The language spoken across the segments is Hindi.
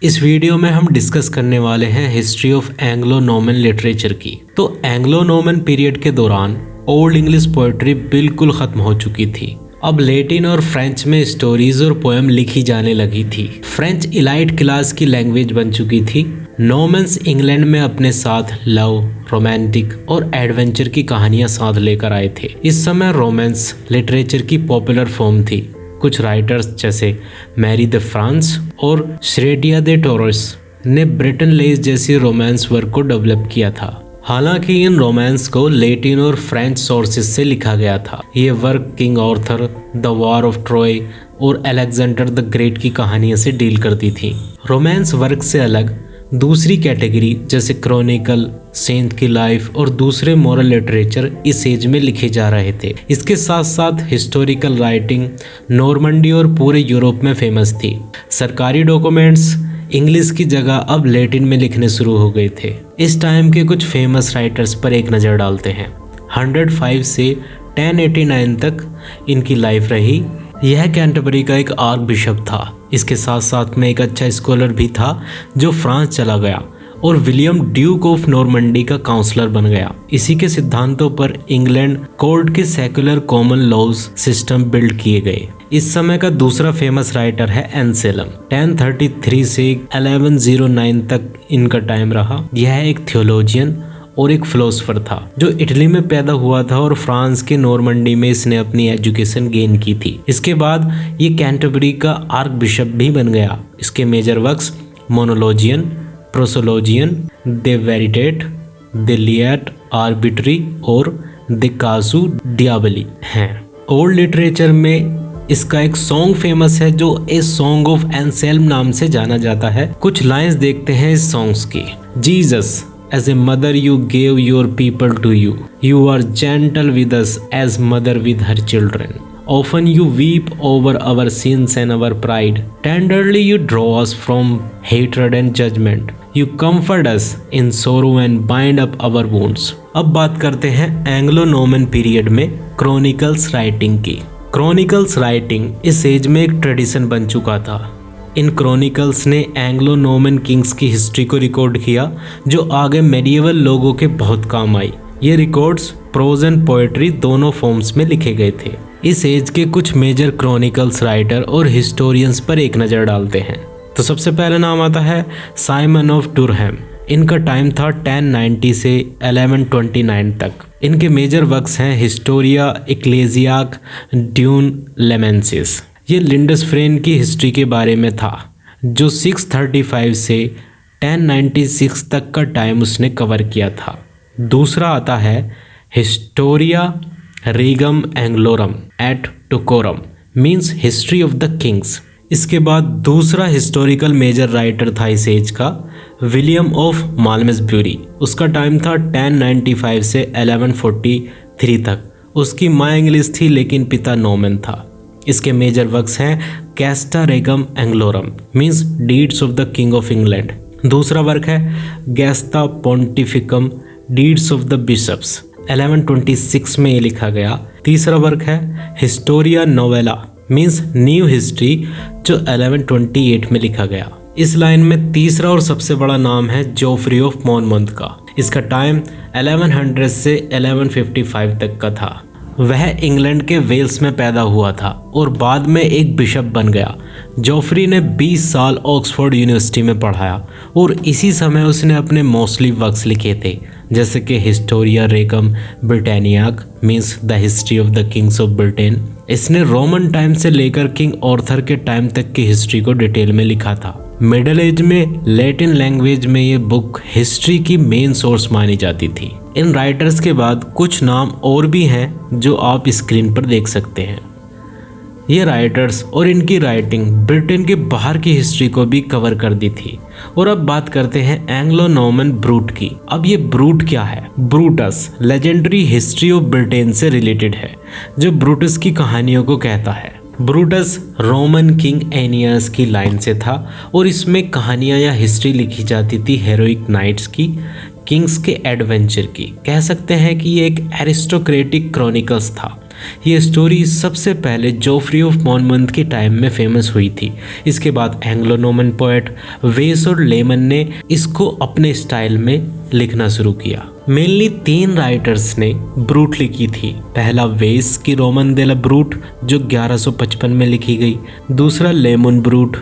इस वीडियो में हम डिस्कस करने वाले हैं history of Anglo Norman literature की। तो एंग्लो नॉर्मन पीरियड के दौरान ओल्ड इंग्लिश पोएट्री बिल्कुल खत्म हो चुकी थी। अब लैटिन और फ्रेंच में स्टोरीज और पोएम लिखी जाने लगी थी। फ्रेंच इलाइट क्लास की लैंग्वेज बन चुकी थी। नॉर्मन्स इंग्लैंड में अपने साथ लव, रोमांटिक और एडवेंचर की कहानियां साथ लेकर आए थे। इस समय रोमांस लिटरेचर की पॉपुलर फॉर्म थी। कुछ राइटर्स जैसे मैरी द फ्रांस और श्रेडिया दे टोरस ने ब्रिटन लेस जैसी रोमांस वर्क को डेवलप किया था। हालांकि इन रोमांस को लैटिन और फ्रेंच सोर्सेज से लिखा गया था। ये work king Arthur, the war of Troy और अलेक्जेंडर द ग्रेट की कहानियों से डील करती थी। रोमांस वर्क से अलग दूसरी कैटेगरी जैसे क्रॉनिकल, सेंट की लाइफ और दूसरे मॉरल लिटरेचर इस एज में लिखे जा रहे थे। इसके साथ साथ हिस्टोरिकल राइटिंग नॉर्मंडी और पूरे यूरोप में फेमस थी। सरकारी डॉक्यूमेंट्स इंग्लिश की जगह अब लैटिन में लिखने शुरू हो गए थे। इस टाइम के कुछ फेमस राइटर्स पर एक नज़र डालते हैं। 105 से 1089 तक इनकी लाइफ रही। यह कैंटरबरी का एक आर्क बिशप था। इसके साथ साथ में एक अच्छा स्कॉलर भी था जो फ्रांस चला गया और विलियम ड्यूक ऑफ नॉर्मंडी का काउंसलर बन गया। इसी के सिद्धांतों पर इंग्लैंड कोर्ट के secular common laws system build किए गए। इस समय का दूसरा फेमस राइटर है एंसेलम। 1033 से 1109 तक इनका टाइम रहा। यह एक थियोलॉजियन और एक फिलोसोफर था जो इटली में पैदा हुआ था और फ्रांस के नॉर्मंडी में इसने अपनी एजुकेशन गेन की थी। इसके बाद ये कैंटरबरी का आर्क बिशप भी बन गया। इसके major works Monologion, Proslogion, De Veritate, De Libertate Arbitrii और द कासू डियाबली हैं। ओल्ड लिटरेचर में इसका एक सॉन्ग फेमस है जो ए सॉन्ग ऑफ एंसेल्म नाम से जाना जाता है। कुछ लाइंस देखते हैं इस सॉन्ग्स की। Jesus, as a mother you gave your people to you. You are gentle with us as mother with her children. Often you weep over our sins and our pride. Tenderly you draw us from hatred and judgment. You comfort us in sorrow and bind up our wounds. अब बात करते हैं एंग्लो नॉर्मन पीरियड में क्रॉनिकल्स राइटिंग की। क्रॉनिकल्स राइटिंग इस एज में एक ट्रेडिशन बन चुका था। इन क्रॉनिकल्स ने एंग्लो नॉर्मन किंग्स की हिस्ट्री को रिकॉर्ड किया जो आगे मेडिएवल लोगों के बहुत काम आई। ये रिकॉर्ड्स प्रोज एंड पोएट्री दोनों फॉर्म्स में लिखे गए थे। इस एज के कुछ मेजर क्रॉनिकल्स राइटर और हिस्टोरियंस पर एक नज़र डालते हैं। तो सबसे पहला नाम आता है साइमन ऑफ डुरहम। इनका टाइम था 1090 से 1129 तक। इनके मेजर वर्क्स हैं हिस्टोरिया इक्लेसियाक ड्यून लेमेंसिस। ये लिंडसफ्रेन की हिस्ट्री के बारे में था जो 635 से 1096 तक का टाइम उसने कवर किया था। दूसरा आता है हिस्टोरिया रीगम एंग्लोरम एट टोकोरम means history of the kings. इसके बाद दूसरा हिस्टोरिकल मेजर राइटर था इस एज का विलियम ऑफ माल्मसब्यूरी। उसका टाइम था 1095 से 1143 तक। उसकी माँ इंग्लिश थी लेकिन पिता नॉर्मन था। इसके मेजर वर्क्स हैं Gesta Regum Anglorum means deeds of the king of England. दूसरा वर्क है Gesta Pontificum deeds of the bishops. 1126 में ये लिखा गया। तीसरा वर्क है Historia Novella means new history जो 1128 में लिखा गया। इस लाइन में तीसरा और सबसे बड़ा नाम है जोफ्री ऑफ मॉनमंथ का। इसका टाइम 1100 से 1155 तक का था। वह इंग्लैंड के वेल्स में पैदा हुआ था और बाद में एक बिशप बन गया। जोफ्री ने 20 साल ऑक्सफोर्ड यूनिवर्सिटी में पढ़ाया और इसी समय उसने अपने मोस्टली वर्क्स लिखे थे जैसे कि Historia Regum Britanniae means the history of the kings of Britain. इसने रोमन टाइम से लेकर किंग आर्थर के टाइम तक की हिस्ट्री को डिटेल में लिखा था। मिडिल एज में लैटिन लैंग्वेज में ये बुक हिस्ट्री की मेन सोर्स मानी जाती थी। इन राइटर्स के बाद कुछ नाम और भी हैं जो आप स्क्रीन पर देख सकते हैं। ये राइटर्स और इनकी राइटिंग ब्रिटेन के बाहर की हिस्ट्री को भी कवर कर दी थी। और अब बात करते हैं एंग्लो नॉर्मन ब्रूट की। अब ये ब्रूट क्या है? Brutus legendary history of Britain से रिलेटेड है जो ब्रूटस की कहानियों को कहता है। ब्रूटस रोमन किंग एनियस की लाइन से था और इसमें कहानियाँ या हिस्ट्री लिखी जाती थी हेरोइक नाइट्स की, किंग्स के एडवेंचर की। कह सकते हैं कि ये एक एरिस्टोक्रेटिक क्रॉनिकल्स था ये स्टोरी सबसे पहले जोफ्री ऑफ मॉनमouth के टाइम में फेमस हुई थी। इसके बाद एंग्लो नॉर्मन पोएट वेस और लेमन ने इसको अपने स्टाइल में लिखना शुरू किया। मेनली 3 राइटर्स ने ब्रूट लिखी थी। पहला वेस की रोमन दे ला ब्रूट जो 1155 में लिखी गई, दूसरा लेमन ब्रूट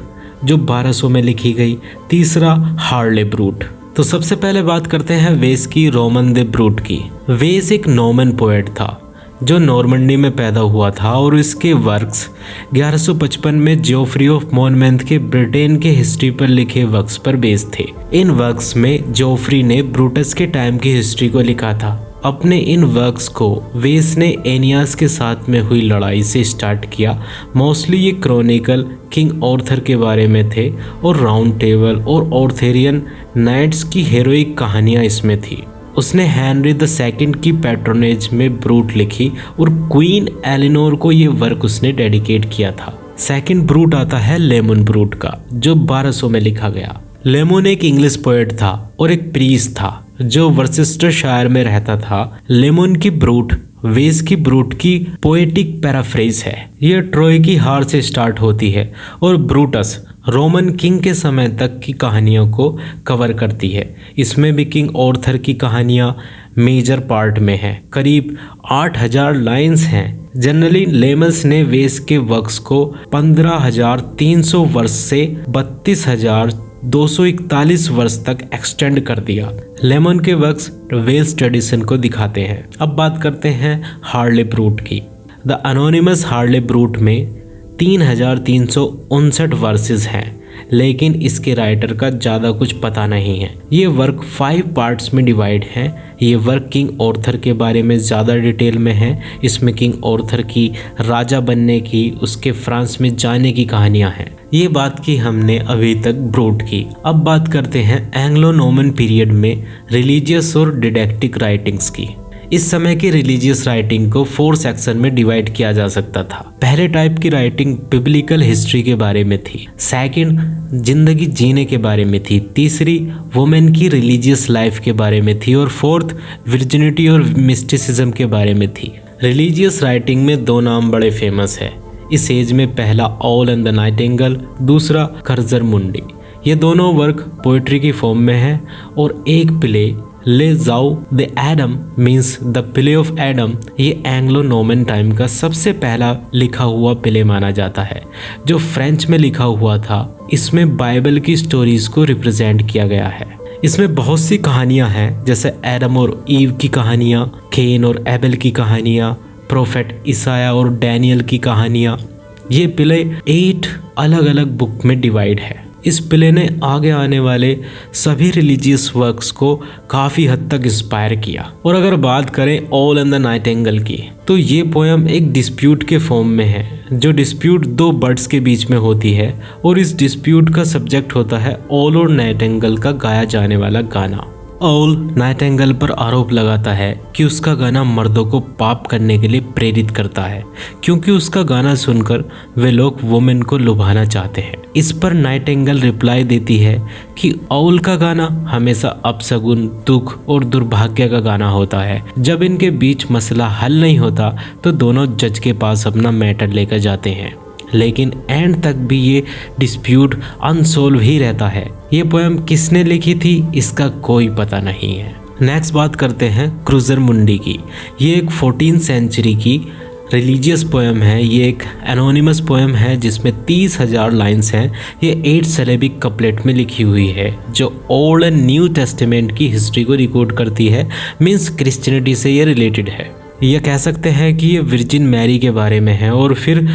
जो 1200 में लिखी गई, तीसरा हार्ले ब्रूट। तो सबसे पहले बात करते हैं वेस की रोमन दे ब्रूट की। वेस एक नॉर्मन पोएट था जो नॉर्मंडी में पैदा हुआ था और इसके वर्क्स 1155 में जोफ्री ऑफ मॉनमouth के ब्रिटेन के हिस्ट्री पर लिखे वर्क्स पर बेस्ड थे। इन वर्क्स में जोफ्री ने ब्रूटस के टाइम की हिस्ट्री को लिखा था। अपने इन वर्क्स को वेस ने एनियास के साथ में हुई लड़ाई से स्टार्ट किया। मोस्टली ये क्रॉनिकल किंग ऑर्थर के बारे में थे और राउंड टेबल और ऑर्थेरियन नाइट्स की हेरोइक कहानियाँ इसमें थी। उसने हेनरी II की पैट्रोनेज में ब्रूट लिखी और क्वीन एलिनोर को ये वर्क उसने डेडिकेट किया था। सेकंड ब्रूट आता है लेमन ब्रूट का जो 1200 में लिखा गया। लेमन एक इंग्लिश पोएट था और एक प्रीस्ट था जो वर्सेस्टरशायर में रहता था। लेमन की ब्रूट वेस की ब्रूट की पोएटिक पैराफ्रेज है। यह ट्रॉय की हार से स्टार्ट होती है और ब्रूटस रोमन किंग के समय तक की कहानियों को कवर करती है। इसमें भी किंग ऑर्थर की कहानियाँ मेजर पार्ट में हैं। करीब 8000 लाइन्स हैं। जनरली लेमन्स ने वेस के वर्क्स को 15300 वर्ष से 32241 वर्ष तक एक्सटेंड कर दिया। लेमन के वर्क्स वेल्स ट्रेडिशन को दिखाते हैं। अब बात करते हैं हार्ले ब्रूट की। द एनोनिमस हार्ले ब्रूट में 3359 वर्सेस हैं, लेकिन इसके राइटर का ज़्यादा कुछ पता नहीं है। ये वर्क 5 पार्ट्स में डिवाइड है। ये वर्क किंग ऑर्थर के बारे में ज़्यादा डिटेल में है। इसमें किंग ऑर्थर की राजा बनने की, उसके फ्रांस में जाने की कहानियाँ हैं। ये बात की हमने अभी तक ब्रूट की। अब बात करते हैं एंग्लो नॉर्मन पीरियड में रिलीजियस और डिडैक्टिक राइटिंग्स की। इस समय की रिलीजियस राइटिंग को 4 सेक्शन में डिवाइड किया जा सकता था। पहले टाइप की राइटिंग बिब्लिकल हिस्ट्री के बारे में थी। सेकंड जिंदगी जीने के बारे में थी। तीसरी वुमेन की रिलीजियस लाइफ के बारे में थी और फोर्थ वर्जिनिटी और मिस्टिसिज्म के बारे में थी। रिलीजियस राइटिंग में 2 नाम बड़े फेमस है इस एज में। पहला ऑल एंड द नाइटिंगेल, दूसरा खर्जर मुंडी। ये दोनों वर्क पोइट्री की फॉर्म में है और एक प्ले ले जाओ the Adam means the play of Adam ये एंग्लो नॉर्मन टाइम का सबसे पहला लिखा हुआ प्ले माना जाता है जो फ्रेंच में लिखा हुआ था। इसमें बाइबल की स्टोरीज को रिप्रेजेंट किया गया है। इसमें बहुत सी कहानियां हैं जैसे एडम और ईव की कहानियां, केन और एबेल की कहानियां, प्रोफेट ईसाया और डैनियल की कहानियां। ये प्ले 8 अलग अलग बुक में डिवाइड है। इस प्ले ने आगे आने वाले सभी रिलीजियस वर्क्स को काफ़ी हद तक इंस्पायर किया। और अगर बात करें ऑल एंड द नाइटिंगेल की तो ये पोएम एक डिस्प्यूट के फॉर्म में है। जो डिस्प्यूट 2 बर्ड्स के बीच में होती है और इस डिस्प्यूट का सब्जेक्ट होता है ऑल और नाइटिंगेल का गाया जाने वाला गाना। ऑल नाइटिंगेल पर आरोप लगाता है कि उसका गाना मर्दों को पाप करने के लिए प्रेरित करता है क्योंकि उसका गाना सुनकर वे लोग वुमेन को लुभाना चाहते हैं। इस पर नाइटिंगेल रिप्लाई देती है कि ऑल का गाना हमेशा अपशगुन, दुख और दुर्भाग्य का गाना होता है। जब इनके बीच मसला हल नहीं होता तो दोनों जज के पास अपना मैटर लेकर जाते हैं, लेकिन एंड तक भी ये डिस्प्यूट अनसोल्व ही रहता है। ये पोएम किसने लिखी थी इसका कोई पता नहीं है। नेक्स्ट बात करते हैं क्रूजर मुंडी की। ये एक 14th सेंचुरी की रिलीजियस पोएम है। ये एक एनोनिमस पोएम है जिसमें 30,000 लाइन्स हैं। ये 8 सिलेबिक कपलेट में लिखी हुई है जो ओल्ड एंड न्यू टेस्टामेंट की हिस्ट्री को रिकॉर्ड करती है। मीन्स क्रिश्चियनिटी से ये रिलेटेड है। यह कह सकते हैं कि ये वर्जिन मैरी के बारे में है। और फिर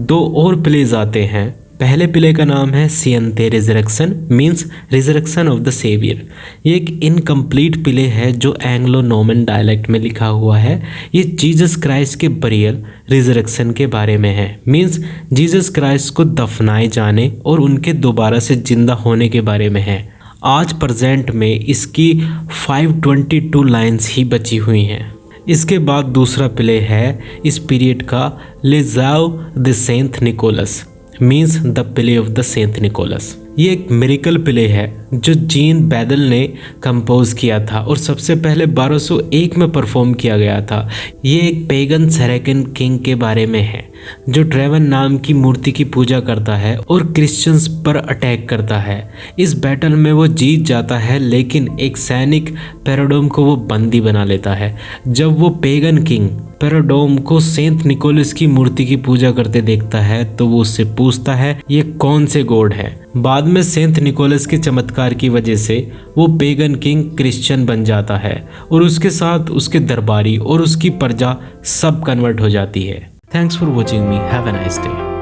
2 और प्लेज आते हैं। पहले प्ले का नाम है सियंते resurrection means resurrection of the saviour. ये एक इनकम्प्लीट प्ले है जो एंग्लो नॉर्मन डायलेक्ट में लिखा हुआ है। ये जीसस क्राइस्ट के बरियल रिजरेक्शन के बारे में है। मीन्स जीसस क्राइस्ट को दफनाए जाने और उनके दोबारा से जिंदा होने के बारे में है। आज प्रेजेंट में इसकी 522 लाइन्स ही बची हुई हैं। इसके बाद दूसरा प्ले है इस पीरियड का ले जाओ the Saint Nicholas means the play of the Saint Nicholas. ये एक मिरेकल प्ले है जो जीन बैदल ने कंपोज किया था और सबसे पहले 1201 में परफॉर्म किया गया था। ये एक पेगन सैरेकन किंग के बारे में है जो ड्रेवन नाम की मूर्ति की पूजा करता है और क्रिश्चियंस पर अटैक करता है। इस बैटल में वो जीत जाता है, लेकिन एक सैनिक पेराडोम को वो बंदी बना लेता है। जब वो पेगन किंग पेराडोम को सेंट निकोलस की मूर्ति की पूजा करते देखता है तो वो उससे पूछता है ये कौन से गॉड है। बाद में सेंट निकोलस के चमत्कार की वजह से वो पेगन किंग क्रिश्चियन बन जाता है और उसके साथ उसके दरबारी और उसकी प्रजा सब कन्वर्ट हो जाती है। Thanks for watching me, have a nice day.